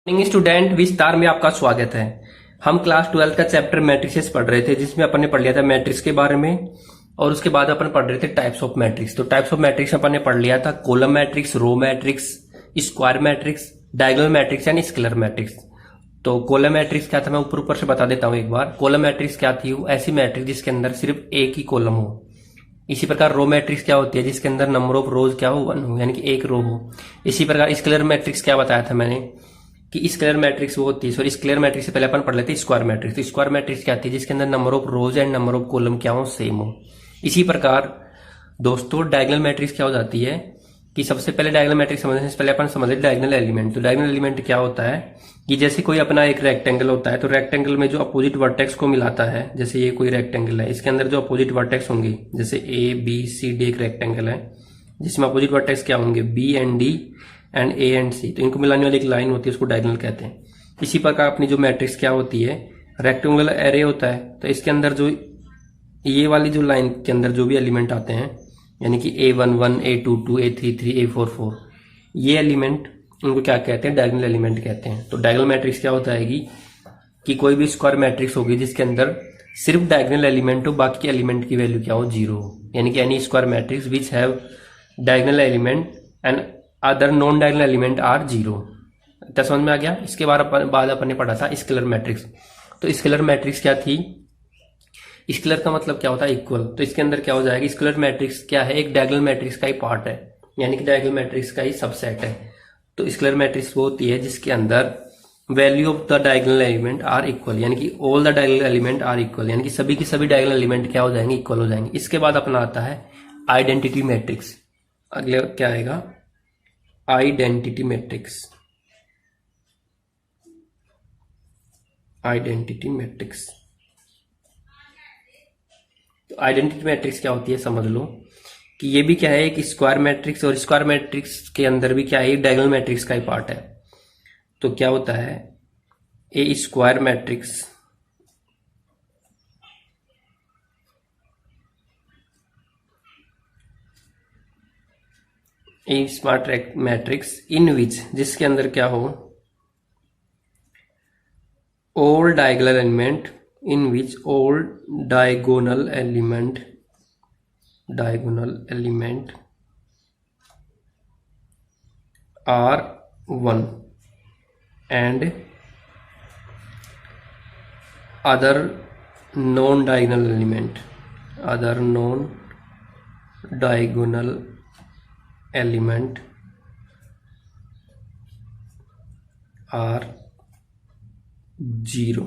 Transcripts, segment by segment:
Morning student विस्तार में आपका स्वागत है। हम क्लास 12 का चैप्टर मैट्रिसेस पढ़ रहे थे, जिसमें अपन ने पढ़ लिया था मैट्रिक्स के बारे में और उसके बाद अपन पढ़ रहे थे टाइप्स ऑफ मैट्रिक्स। तो टाइप्स ऑफ मैट्रिक्स अपन ने पढ़ लिया था column matrix, row matrix, square matrix, diagonal matrix and scalar matrix. तो कॉलम मैट्रिक्स क्या था मैं ऊपर ऊपर से बता देता हूं एक बार। कॉलम मैट्रिक्स क्या थी? वो ऐसी मैट्रिक्स जिसके अंदर सिर्फ एक ही कॉलम हो। इसी प्रकार रो मैट्रिक्स क्या होती है? जिसके अंदर नंबर ऑफ रोज क्या हो? 1 हो, यानी कि एक रो हो। इसी प्रकार स्केलर मैट्रिक्स क्या बताया था मैंने कि स्केलर मैट्रिक्स वो होती है, सॉरी स्केलर मैट्रिक्स से पहले अपन पढ़ लेते हैं स्क्वायर मैट्रिक्स। तो स्क्वायर मैट्रिक्स क्या थी? जिसके अंदर number of rose and number of column क्या हो? सेम हो। इसी प्रकार दोस्तों डायगोनल मैट्रिक्स क्या हो जाती है कि सबसे पहले डायगोनल मैट्रिक्स समझने से पहले अपन समझे डायगोनल एलिमेंट। तो डायगोनल एलिमेंट क्या होता है कि जैसे कोई अपना एक रेक्टेंगल होता है, तो रेक्टेंगल में जो अपोजिट वर्टेक्स को मिलाता है, जैसे ये कोई रेक्टेंगल है, इसके अंदर जो अपोजिट वर्टेक्स होंगे, जैसे ए बी सी डी एक रेक्टेंगल है जिसमें अपोजिट वर्टेक्स क्या होंगे? B and D and A and C. तो इनको मिलाने वाली एक लाइन होती है, उसको डायगोनल कहते हैं। इसी प्रकार अपनी जो मैट्रिक्स क्या होती है? रेक्टेंगुलर एरे होता है। तो इसके अंदर जो ये वाली जो लाइन के अंदर जो भी एलिमेंट आते हैं, यानी कि A11, A22, A33, A44, ये एलिमेंट उनको क्या कहते हैं? डायगोनल एलिमेंट कहते हैं। तो डायगोनल मैट्रिक्स क्या होता है कि कोई भी स्क्वायर मैट्रिक्स होगी जिसके अंदर सिर्फ डायगोनल एलिमेंट हो, बाकी के एलिमेंट की वैल्यू क्या हो? 0 हो। यानी कि any square matrix which have diagonal element and other non diagonal element are 0। इतना समझ में आ गया? इसके बाद अपन ने पढ़ा था स्केलर मैट्रिक्स। तो स्केलर मैट्रिक्स क्या थी? स्केलर का मतलब क्या होता है? इक्वल। तो इसके अंदर क्या हो जाएगा? स्केलर मैट्रिक्स क्या है? एक डायगोनल मैट्रिक्स का ही पार्ट है, यानी कि डायगोनल मैट्रिक्स का ही सबसेट है। तो स्केलर मैट्रिक्स वो होती है जिसके अंदर value of the diagonal element are equal, यानी कि all the diagonal element are equal, यानी कि सभी की सभी डायगोनल एलिमेंट क्या हो जाएंगे? इक्वल हो जाएंगे। इसके बाद अपना आता है आइडेंटिटी मैट्रिक्स। अगले क्या आएगा? Identity matrix. Identity matrix. तो आइडेंटिटी मैट्रिक्स क्या होती है समझ लो कि ये भी क्या है? एक स्क्वायर मैट्रिक्स, और स्क्वायर मैट्रिक्स के अंदर भी क्या है? डायगोनल मैट्रिक्स का ही पार्ट है। तो क्या होता है? A square matrix a smart matrix in which, जिसके अंदर क्या हो? all diagonal element in which all diagonal element are 1 and other non diagonal element are 0।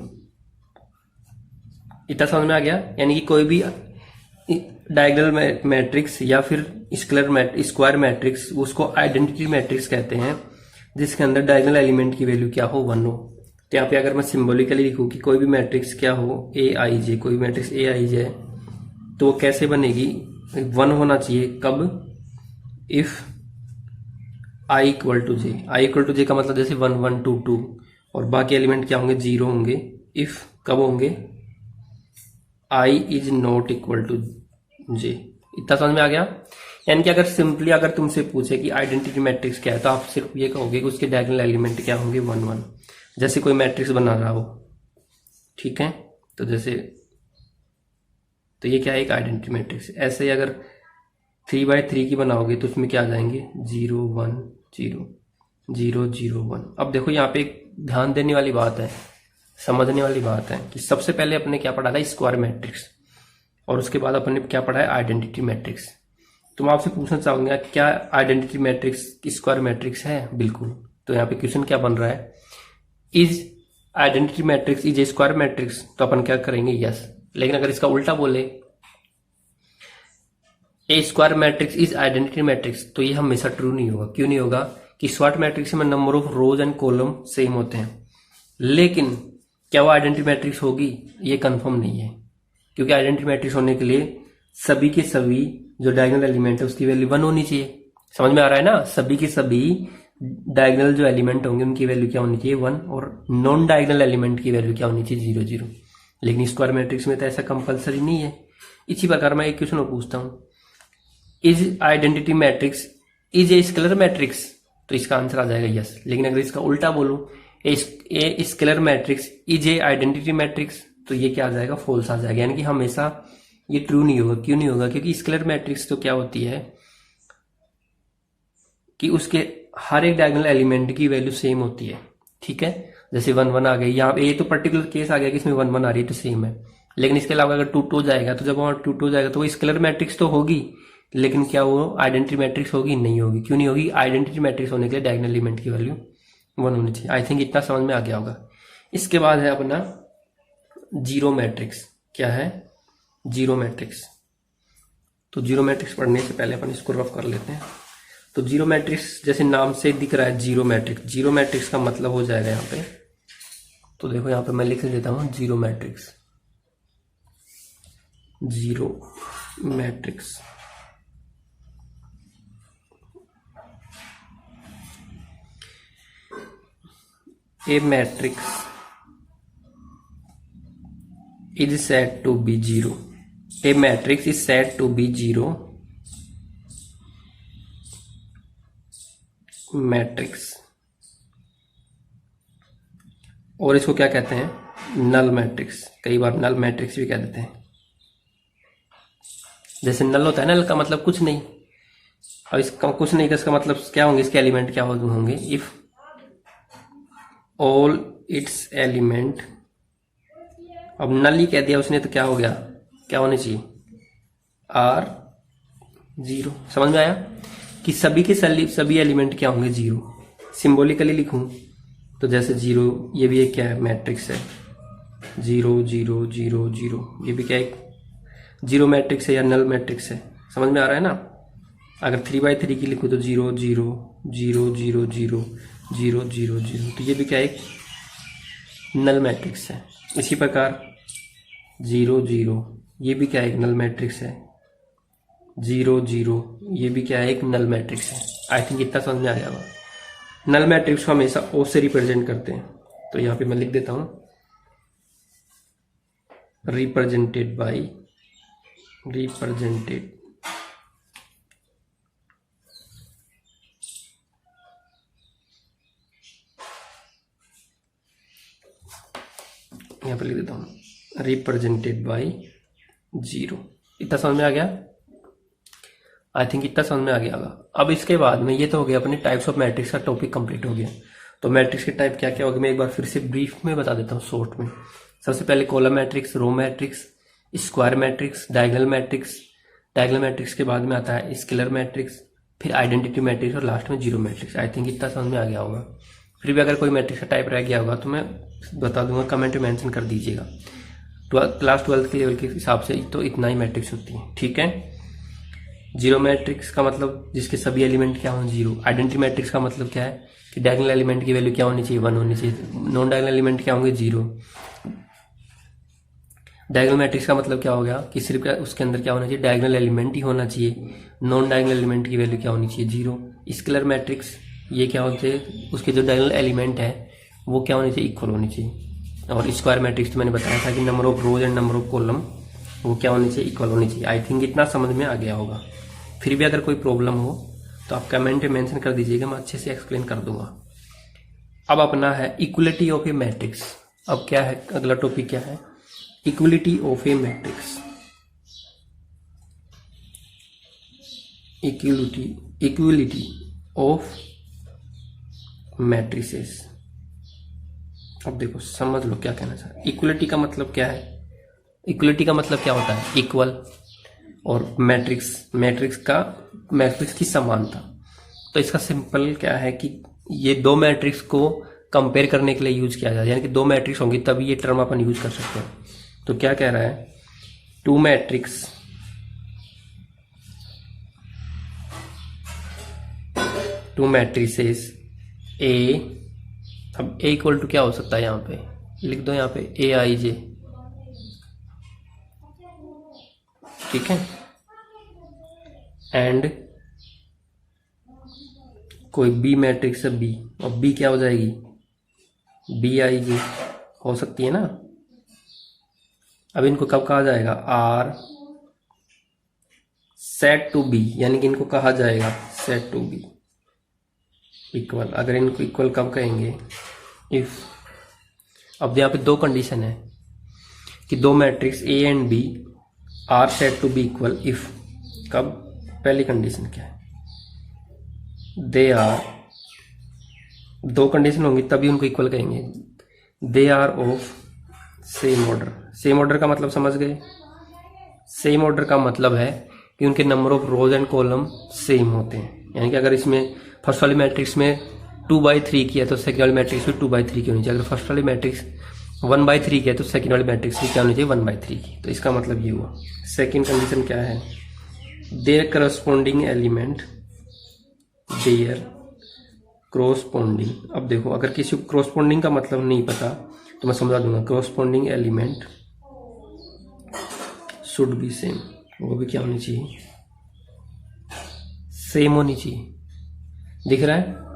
इतना समझ में आ गया? यानी कि कोई भी डायगोनल मैट्रिक्स या फिर स्क्वायर मैट्रिक्स, उसको आइडेंटिटी मैट्रिक्स कहते हैं, जिसके अंदर डायगोनल एलिमेंट की वैल्यू क्या हो? 1 हो। तो यहाँ पे अगर मैं सिंबॉलिकली लिखूं कि कोई भी मैट्रिक्स क्या हो? ए आई जे, कोई मैट्रिक्स ए आई जे, तो वो कैसे बनेगी? 1 होना चाहिए। कब? If I equal to J. I equal to J का मतलब जैसे 1 1 2 2, और बाकी एलिमेंट क्या होंगे? 0 होंगे। इफ कब होंगे? I is not equal to जे। इतना समझ में आ गया? यानी कि अगर सिंपली अगर तुमसे पूछे कि आइडेंटिटी मैट्रिक्स क्या है, तो आप सिर्फ ये कहोगे कि उसके डायगोनल एलिमेंट क्या होंगे? 1 1। जैसे कोई मैट्रिक्स बना रहा हो, ठीक है, तो जैसे तो ये क्या है? एक आइडेंटिटी मैट्रिक्स। ऐसे ही अगर 3x3 की बनाओगे तो उसमें क्या आ जाएंगे? 0 1 0 0 0 1। अब देखो यहाँ पे एक ध्यान देने वाली बात है, समझने वाली बात है कि सबसे पहले अपने क्या पढ़ा था? स्क्वायर मैट्रिक्स, और उसके बाद अपने क्या पढ़ा है? Identity matrix. तो मैं आपसे पूछना चाहूंगा, क्या आइडेंटिटी मैट्रिक्स स्क्वायर मैट्रिक्स है? बिल्कुल। तो यहाँ पे क्वेश्चन क्या बन रहा है? Is identity matrix is a square matrix? तो अपन क्या करेंगे? यस। लेकिन अगर इसका उल्टा बोले a square matrix is identity matrix, तो ये हमेशा ट्रू नहीं होगा। क्यों नहीं होगा? कि स्क्वायर मैट्रिक्स में number of rose and column same होते हैं, लेकिन क्या वो आइडेंटिटी मैट्रिक्स होगी? ये कंफर्म नहीं है, क्योंकि आइडेंटिटी मैट्रिक्स होने के लिए सभी के सभी जो डायगोनल एलिमेंट है उसकी वैल्यू 1 होनी चाहिए। समझ में आ रहा है ना? सभी के सभी डायगोनल जो एलिमेंट होंगे उनकी वैल्यू क्या होनी चाहिए? 1, और नॉन डायगोनल एलिमेंट की वैल्यू क्या होनी चाहिए? 0 0। लेकिन स्क्वायर मैट्रिक्स में तो ऐसा कंपलसरी नहीं है। इसी प्रकार मैं एक क्वेश्चन पूछता हूँ, is identity matrix is a scalar matrix? तो इसका आंसर आ जाएगा यस। लेकिन अगर इसका उल्टा बोलूं, a scalar matrix is a identity matrix, तो ये क्या आ जाएगा, फॉल्स आ जाएगा, यानी कि हमेशा ये ट्रू नहीं होगा। क्यों नहीं होगा? क्योंकि स्केलर मैट्रिक्स तो क्या होती है कि उसके हर एक डायगोनल एलिमेंट की वैल्यू सेम होती है। ठीक है, जैसे 1 1 आ गई यहाँ पे, ये तो पर्टिकुलर केस आ गया कि इसमें 1 1 आ रही है तो सेम है। लेकिन इसके अलावा अगर 2 2 जाएगा, तो जब वहां 2 2 जाएगा तो वो स्केलर मैट्रिक्स तो होगी, लेकिन क्या वो आइडेंटिटी मैट्रिक्स होगी? नहीं होगी। क्यों नहीं होगी? आइडेंटिटी मैट्रिक्स होने के लिए डायगोनल एलिमेंट की वैल्यू 1 होनी चाहिए। आई थिंक इतना समझ में आ गया होगा। इसके बाद है अपना जीरो मैट्रिक्स। क्या है? Zero matrix. तो जीरो मैट्रिक्स पढ़ने से पहले अपन इसको रफ कर लेते हैं। तो जीरो मैट्रिक्स जैसे नाम से दिख रहा है जीरो मैट्रिक्स, जीरो मैट्रिक्स का मतलब हो जाएगा यहाँ पे, तो देखो यहाँ पे मैं लिख देता हूँ zero matrix. Zero matrix a matrix is said to be zero. A matrix is said to be zero matrix. और इसको क्या कहते हैं? Null matrix. कई बार नल मैट्रिक्स भी कह देते हैं। जैसे नल होता है, नल का मतलब कुछ नहीं, और इसका कुछ नहीं का इसका मतलब क्या होंगे? इसके एलिमेंट क्या होंगे? इफ ऑल इट्स एलिमेंट, अब नल ही कह दिया उसने तो क्या हो गया? क्या होने चाहिए? Are zero. समझ में आया कि सभी के सभी एलिमेंट क्या होंगे? जीरो। सिंबॉलिकली लिखूं तो जैसे जीरो, ये भी एक क्या है? मैट्रिक्स है। जीरो जीरो जीरो जीरो, ये भी क्या एक जीरो मैट्रिक्स है या नल मैट्रिक्स है? समझ में आ रहा है ना? अगर 3x3 की लिखूं तो zero zero zero zero zero zero zero zero, तो ये भी क्या एक नल मैट्रिक्स है। इसी प्रकार जीरो जीरो, ये भी क्या एक नल मैट्रिक्स है। जीरो जीरो, ये भी क्या है? एक नल मैट्रिक्स है। आई थिंक इतना समझ में आ गया होगा। नल मैट्रिक्स को हमेशा ओ से रिप्रेजेंट करते हैं, तो यहाँ पे मैं लिख देता हूं रिप्रेजेंटेड बाई, रिप्रेजेंटेड यहाँ पे लिख देता हूं रिप्रेजेंटेड बाई जीरो। इतना समझ में आ गया? आई थिंक इतना समझ में आ गया होगा। अब इसके बाद में ये तो हो गया अपने टाइप्स ऑफ मैट्रिक्स का टॉपिक कंप्लीट हो गया। तो मैट्रिक्स के टाइप क्या क्या हो गए मैं एक बार फिर से ब्रीफ में बता देता हूँ, शॉर्ट में। सबसे पहले column matrix, row matrix, square matrix, diagonal matrix. Diagonal matrix के बाद में आता है स्केलर मैट्रिक्स, फिर आइडेंटिटी मैट्रिक्स और लास्ट में जीरो मैट्रिक्स। आई थिंक इतना समझ में आ गया होगा। फिर भी अगर कोई मैट्रिक्स का टाइप रह गया होगा तो मैं बता दूंगा, कमेंट में मेंशन कर दीजिएगा। क्लास 12 के लेवल के हिसाब से तो इतना ही मैट्रिक्स होती है। ठीक है। जीरो मैट्रिक्स का मतलब जिसके सभी एलिमेंट क्या हों? जीरो। आइडेंटिटी मैट्रिक्स का मतलब क्या है कि डायगोनल एलिमेंट की वैल्यू क्या होनी चाहिए? 1 होनी चाहिए। नॉन डायगोनल एलिमेंट क्या होंगे? जीरो। डायगोनल मैट्रिक्स का मतलब क्या हो गया कि सिर्फ उसके अंदर क्या होना चाहिए? डायगोनल एलिमेंट ही होना चाहिए। नॉन डायगोनल एलिमेंट की वैल्यू क्या होनी चाहिए? जीरो। स्केलर मैट्रिक्स, ये क्या होना चाहिए? उसके जो डायगोनल एलिमेंट है वो क्या होनी चाहिए? इक्वल होनी चाहिए। और स्क्वायर मैट्रिक्स तो मैंने बताया था कि number of rose and number of column वो क्या होनी चाहिए? इक्वल होनी चाहिए। आई थिंक इतना समझ में आ गया होगा। फिर भी अगर कोई प्रॉब्लम हो तो आप कमेंट में मेंशन कर दीजिएगा, मैं अच्छे से एक्सप्लेन कर दूंगा। अब अपना है इक्वलिटी ऑफ ए मैट्रिक्स। अब क्या है अगला टॉपिक? क्या है? Equality of A matrix. Equality of matrices. अब देखो समझ लो क्या कहना चाह रहा है। इक्वलिटी का मतलब क्या है? इक्वलिटी का मतलब क्या होता है? इक्वल। और मैट्रिक्स की समानता। तो इसका सिंपल क्या है कि ये दो मैट्रिक्स को कंपेयर करने के लिए यूज किया जाता है, यानी कि दो मैट्रिक्स होंगी तभी ये टर्म अपन यूज कर सकते हैं। तो क्या कह रहा है? टू मैट्रिसेस ए। अब ए इक्वल टू क्या हो सकता है? यहाँ पे लिख दो, यहाँ पे ए आई जे। ठीक है। एंड कोई बी मैट्रिक्स है बी, और बी क्या हो जाएगी? बी आई जे हो सकती है ना। अब इनको कब कहा जाएगा? आर सेट टू बी, यानी कि इनको कहा जाएगा सेट टू बी इक्वल। अगर इनको इक्वल कब कहेंगे? इफ, अब यहाँ पे दो कंडीशन है कि दो matrix A and B are said to be equal if, कब, पहली कंडीशन क्या है, दे आर, दो कंडीशन होंगी तभी उनको इक्वल कहेंगे, they are of same order. Same order का मतलब समझ गए, सेम ऑर्डर का मतलब है कि उनके number of rose and column same होते हैं। यानी कि अगर इसमें फर्स्ट वाली मैट्रिक्स में 2/3 की है तो सेकंड वाली मैट्रिक्स में 2/3 की होनी चाहिए। अगर फर्स्ट वाली मैट्रिक्स 1/3 की है तो सेकंड वाली मैट्रिक्स भी क्या होनी चाहिए, 1/3 की। तो इसका मतलब ये हुआ। सेकंड कंडीशन क्या है, their corresponding element, their corresponding. अब देखो, अगर किसी को क्रॉसपॉन्डिंग का मतलब नहीं पता तो मैं समझा दूंगा, corresponding element should be same, वो भी क्या होनी चाहिए, सेम होनी चाहिए। दिख रहा है?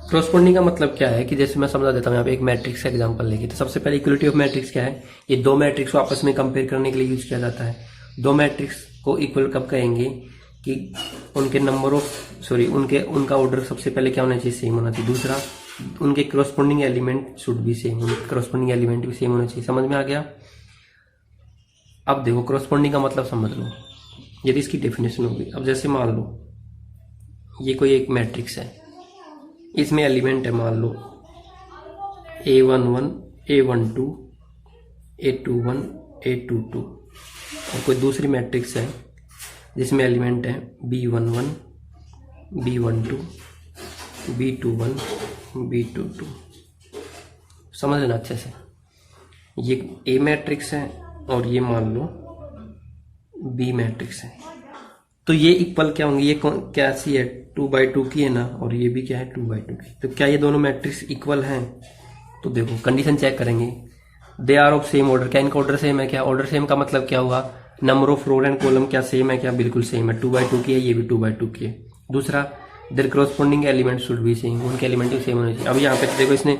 क्रॉसपॉन्डिंग का मतलब क्या है कि जैसे मैं समझा देता हूँ, यहाँ पे एक मैट्रिक्स का एग्जांपल लेके, तो सबसे पहले इक्वलिटी ऑफ मैट्रिक्स क्या है, ये दो मैट्रिक्स को आपस में कंपेयर करने के लिए यूज किया जाता है। दो मैट्रिक्स को इक्वल कब कहेंगे कि उनके नंबर ऑफ उनका ऑर्डर सबसे पहले क्या होना चाहिए, सेम होना चाहिए। दूसरा, उनके corresponding element should be same, उनके क्रॉसपॉन्डिंग एलिमेंट भी सेम होना चाहिए। समझ में आ गया? अब देखो, क्रॉसपॉन्डिंग का मतलब समझ लो, यदि इसकी डेफिनेशन होगी। अब जैसे मान लो ये कोई एक मैट्रिक्स है, इसमें एलिमेंट है मान लो A11, A12, A21, A22, और कोई दूसरी मैट्रिक्स है जिसमें एलिमेंट है B11, B12, B21, B22। समझ लेना अच्छे से, ये A मैट्रिक्स है और ये मान लो B मैट्रिक्स है। तो ये इक्वल क्या होंगे, ये कैसी है, 2/2 की है ना, और ये भी क्या है, 2/2 की। तो क्या ये दोनों मैट्रिक्स इक्वल हैं? तो देखो कंडीशन चेक करेंगे, they are of same order. क्या इनका ऑर्डर सेम है? क्या ऑर्डर सेम का मतलब क्या हुआ, number of row and column क्या सेम है? क्या बिल्कुल सेम है, 2/2 की है, ये भी 2/2 की है। दूसरा, there corresponding element should be same, उनके एलिमेंट भी सेम होने चाहिए। अब यहाँ पे देखो इसने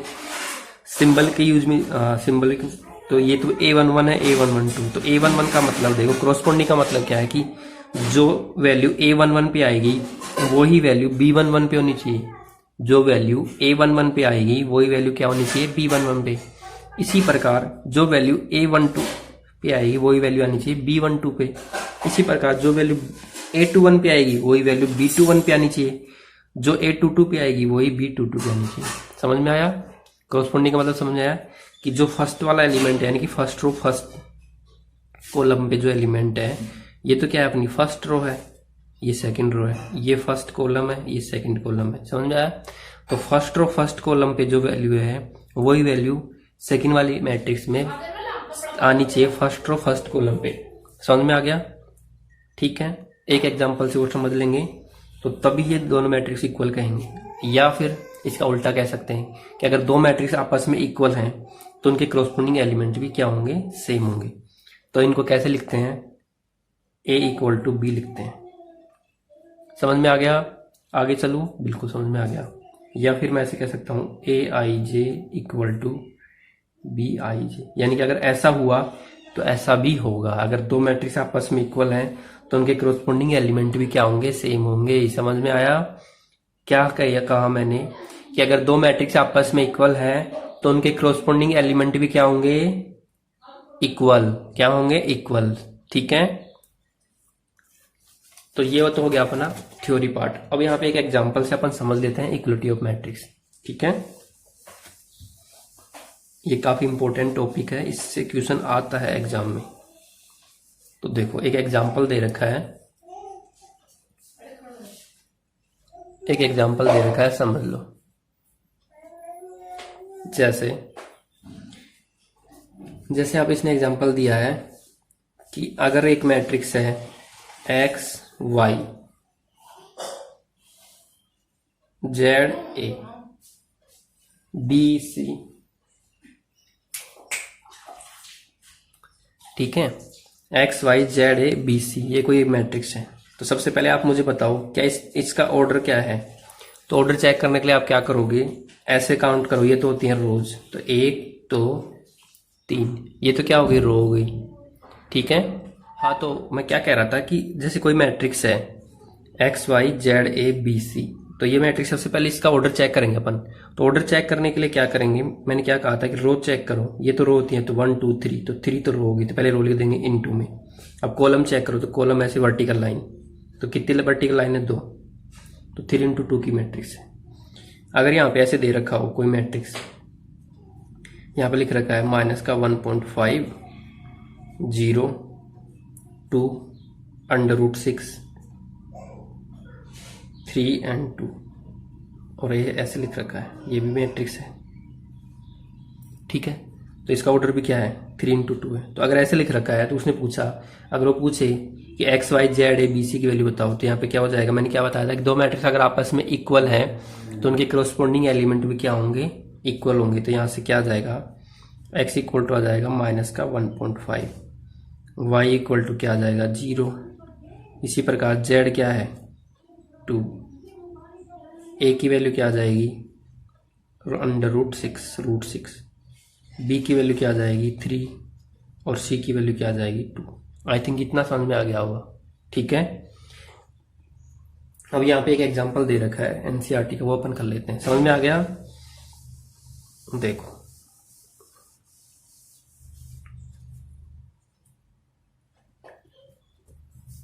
सिंबल के यूज में सिंबल, तो ये तो A11 है, A112, तो A11 का मतलब देखो, क्रॉसपॉन्डिंग का मतलब क्या है कि जो वैल्यू A11 पे आएगी वही वैल्यू B11 पे होनी चाहिए, जो वैल्यू A11 पे आएगी वही वैल्यू क्या होनी चाहिए, B11 पे। इसी प्रकार जो वैल्यू A12 पे आएगी वही वैल्यू आनी चाहिए B12 पे। इसी प्रकार जो वैल्यू A21 पे आएगी वही वैल्यू B21 पे आनी चाहिए, जो A22 पे आएगी वही B22 पे आनी चाहिए। समझ में आया? क्रॉसपॉन्डिंग का मतलब समझ में आया कि जो फर्स्ट वाला एलिमेंट है, यानी कि फर्स्ट रो फर्स्ट कॉलम पे जो एलिमेंट है, ये तो क्या है, अपनी फर्स्ट रो है, ये सेकंड रो है, ये फर्स्ट कॉलम है, ये सेकंड कॉलम है। समझ में आया? तो फर्स्ट रो फर्स्ट कॉलम पे जो वैल्यू है वही वैल्यू सेकंड वाली मैट्रिक्स में आनी चाहिए फर्स्ट रो फर्स्ट कॉलम पे। समझ में आ गया? ठीक है, एक एग्जांपल से वो समझ लेंगे तो तभी ये दोनों मैट्रिक्स इक्वल कहेंगे। या फिर इसका उल्टा कह सकते हैं कि अगर दो मैट्रिक्स आपस में इक्वल हैं तो उनके क्रॉसपॉन्डिंग एलिमेंट भी क्या होंगे, सेम होंगे। तो इनको कैसे लिखते हैं, A = B लिखते हैं। समझ में आ गया? आगे चलूं? बिल्कुल समझ में आ गया। या फिर मैं ऐसे कह सकता हूं AIJ = BIJ, यानी कि अगर ऐसा हुआ तो ऐसा भी होगा। अगर दो मैट्रिक्स आपस में इक्वल हैं तो उनके क्रॉसपॉन्डिंग एलिमेंट भी क्या होंगे, सेम होंगे। समझ में आया? क्या कहा मैंने कि अगर दो मैट्रिक्स आपस में इक्वल है तो उनके क्रॉसपॉन्डिंग एलिमेंट भी क्या होंगे, इक्वल। क्या होंगे, इक्वल। ठीक है, तो ये तो हो गया अपना थ्योरी पार्ट। अब यहाँ पे एक एग्जांपल से अपन समझ लेते हैं इक्वलिटी ऑफ मैट्रिक्स। ठीक है, ये काफी इंपॉर्टेंट टॉपिक है, इससे क्वेश्चन आता है एग्जाम में। तो देखो एक एग्जांपल दे रखा है, समझ लो। जैसे आप इसने एग्जांपल दिया है कि अगर एक मैट्रिक्स है X Y Z A B C, ठीक है, X Y Z A B C, ये कोई मैट्रिक्स है। तो सबसे पहले आप मुझे बताओ क्या इसका ऑर्डर क्या है। तो ऑर्डर चेक करने के लिए आप क्या करोगे, ऐसे काउंट करो, ये तो होती है रोज, तो 1 2 3, ये तो क्या हो गई, रो हो गई। ठीक है, हाँ, तो मैं क्या कह रहा था कि जैसे कोई मैट्रिक्स है X Y Z A B C, तो ये मैट्रिक्स सबसे पहले इसका ऑर्डर चेक करेंगे अपन। तो ऑर्डर चेक करने के लिए क्या करेंगे, मैंने क्या कहा था कि रो चेक करो, ये तो रो होती है तो 1 2 3, तो 3 तो रो होगी, तो पहले रो लिख देंगे इनटू में। अब कॉलम चेक करो, तो कॉलम ऐसे वर्टिकल लाइन, तो कितनी वर्टिकल लाइन है 2, तो 3 इंटू 2 की मैट्रिक्स है। अगर यहाँ पे ऐसे दे रखा हो कोई मैट्रिक्स, यहाँ पे लिख रखा है माइनस का 1.5 0 2 √6 3 and 2, और ये ऐसे लिख रखा है, ये भी मैट्रिक्स है, ठीक है। तो इसका ऑर्डर भी क्या है 3 इंटू 2 है। तो अगर ऐसे लिख रखा है तो उसने पूछा, अगर वो पूछे कि X Y Z A B C की वैल्यू बताओ, तो यहाँ पे क्या हो जाएगा, मैंने क्या बताया था कि दो मैट्रिक्स अगर आपस में इक्वल है तो उनके करस्पॉन्डिंग एलिमेंट भी क्या होंगे, इक्वल होंगे। तो यहाँ से क्या आ जाएगा, एक्स इक्वल टू आ जाएगा माइनस का 1.5, वाई इक्वल टू क्या आ जाएगा 0, इसी प्रकार जेड क्या है 2, ए की वैल्यू क्या आ जाएगी √6, बी की वैल्यू क्या आ जाएगी 3, और सी की वैल्यू क्या आ जाएगी 2। आई थिंक इतना समझ में आ गया होगा, ठीक है। अब यहाँ पे एक एग्जांपल दे रखा है एनसीईआरटी का, वो अपन कर लेते हैं। समझ में आ गया, देखो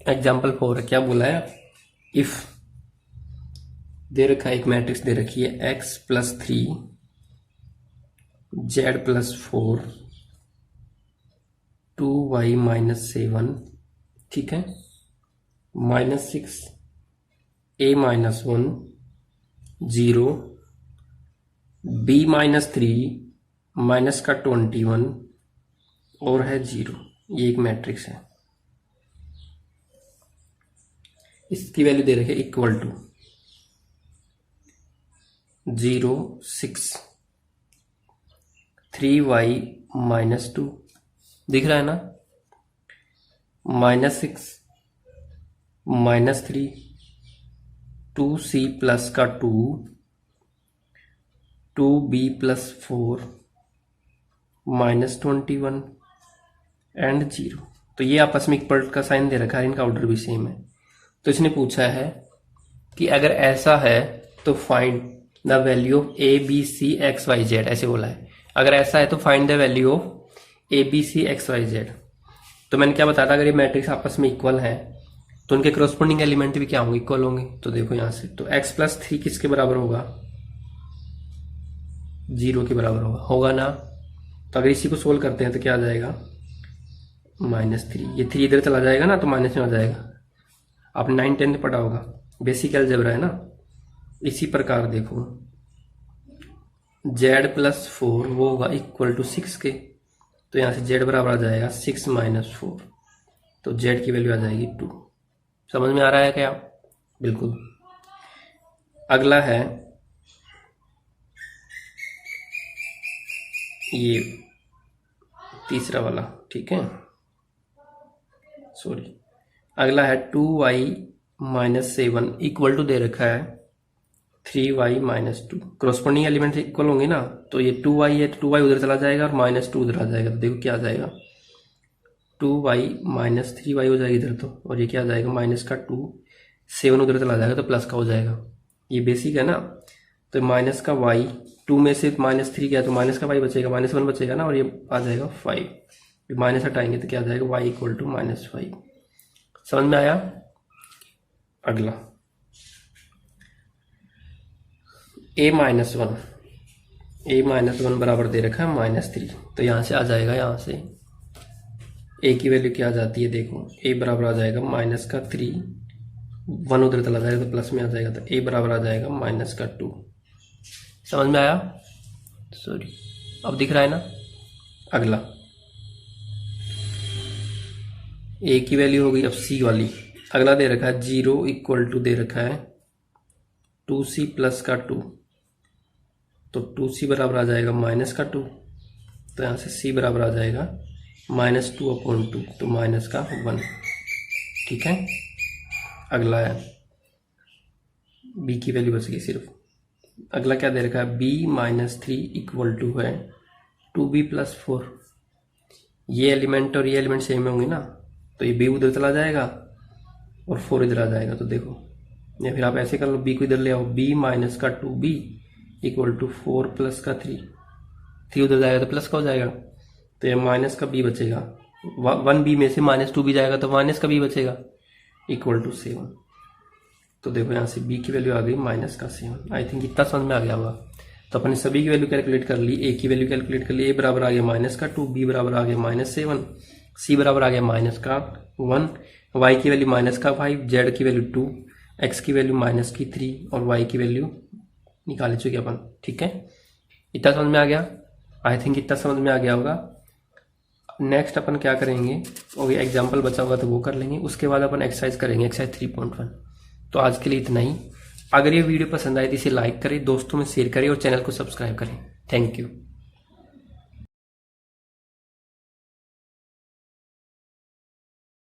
एग्जाम्पल 4 क्या बोला है, इफ दे रखा है एक मैट्रिक्स दे रखी है x+3 z+4 2y-7, ठीक है, -6 a-1 0 b-3 -21 और है 0। ये एक मैट्रिक्स है, इसकी वैल्यू दे रखी है इक्वल टू 0 6 3y-2, दिख रहा है ना, -6 -3 2c प्लस का 2 2b + 4 -21 एंड 0। तो ये आपस में इक्वल का साइन दे रखा है, इनका ऑर्डर भी सेम है। तो इसने पूछा है कि अगर ऐसा है तो find the value of A B C X Y Z, ऐसे बोला है। अगर ऐसा है तो find the value of A B C X Y Z. तो मैंने क्या बताया था, अगर ये मैट्रिक्स आपस में इक्वल है तो उनके करस्पॉन्डिंग एलिमेंट भी क्या होंगे, इक्वल होंगे। तो देखो यहां से, तो x+3 किसके बराबर होगा, 0 के बराबर होगा ना। तो अगर इसी को सोल्व करते हैं तो क्या आ जाएगा -3, ये 3 इधर चला जाएगा ना तो माइनस में आ जाएगा। आपने 9 10 पढ़ा होगा, बेसिक अलजेब्रा है ना। इसी प्रकार देखो z+4 वो होगा इक्वल टू 6 के, तो यहां से z बराबर आ जाएगा 6 - 4, तो z की वैल्यू आ जाएगी 2। समझ में आ रहा है क्या, बिल्कुल। अगला है ये तीसरा वाला, ठीक है, सॉरी। अगला है 2y-7 इक्वल टू दे रखा है 3y-2। क्रॉसपोंडिंग एलिमेंट इक्वल होंगे ना, तो ये 2y है तो 2y उधर चला जाएगा और -2 उधर आ जाएगा। तो देखो क्या आ जाएगा 2y - 3y हो जाएगा इधर तो, और ये क्या आ जाएगा -2 7 उधर चला जाएगा तो प्लस का हो जाएगा। ये बेसिक है ना। तो माइनस का y, 2 में से -3 गया तो माइनस का y बचेगा, -1 बचेगा ना, और ये आ जाएगा 5। माइनस हटाएंगे तो क्या आ जाएगा y इक्वल टू -5। समझ में आया। अगला a-1 बराबर दे रखा है -3, तो यहां से आ जाएगा, यहां से a की वैल्यू क्या आ जाती है, देखो a बराबर आ जाएगा -3, 1 उधर चला जाएगा तो प्लस में आ जाएगा, तो a बराबर आ जाएगा -2। समझ में आया, सॉरी, अब दिख रहा है ना। अगला a की वैल्यू हो गई अब c वाली। अगला दे रखा है 0 इक्वल टू दे रखा है 2c प्लस का 2, तो 2c बराबर आ जाएगा -2, तो यहाँ से c बराबर आ जाएगा -2/2, तो -1, ठीक है। अगला है b की वैल्यू बच गई सिर्फ। अगला क्या दे रखा है b-3 इक्वल टू है 2b + 4। ये एलिमेंट और ये एलिमेंट सेम होंगे ना, तो ये b उधर चला जाएगा और 4 इधर आ जाएगा। तो देखो या फिर आप ऐसे कर लो, बी को इधर ले आओ, बी माइनस का 2b इक्वल टू 4 प्लस का 3 उधर जाएगा तो प्लस का हो जाएगा, तो ये माइनस का b बचेगा, 1b में से माइनस 2b जाएगा तो माइनस का b बचेगा इक्वल टू 7। तो देखो यहाँ से b की वैल्यू आ गई माइनस का 7। आई थिंक इतना समझ में आ गया होगा। तो अपने सभी की वैल्यू कैलकुलेट कर ली, a की वैल्यू कैलकुलेट कर ली, a बराबर आ गया माइनस का 2, b बराबर आ गया माइनस 7, c बराबर आ गया माइनस का 1, y की वैल्यू माइनस का 5, z की वैल्यू 2, x की वैल्यू माइनस की 3 और y की वैल्यू निकाल चुके अपन। ठीक है, इतना समझ में आ गया। आई थिंक इतना समझ में आ गया होगा। नेक्स्ट अपन क्या करेंगे, और एग्जाम्पल बचा होगा तो वो कर लेंगे, उसके बाद अपन एक्सरसाइज करेंगे, एक्सरसाइज 3.1। तो आज के लिए इतना ही। अगर ये वीडियो पसंद आए तो इसे लाइक करें, दोस्तों में शेयर करें और चैनल को सब्सक्राइब करें। Thank you.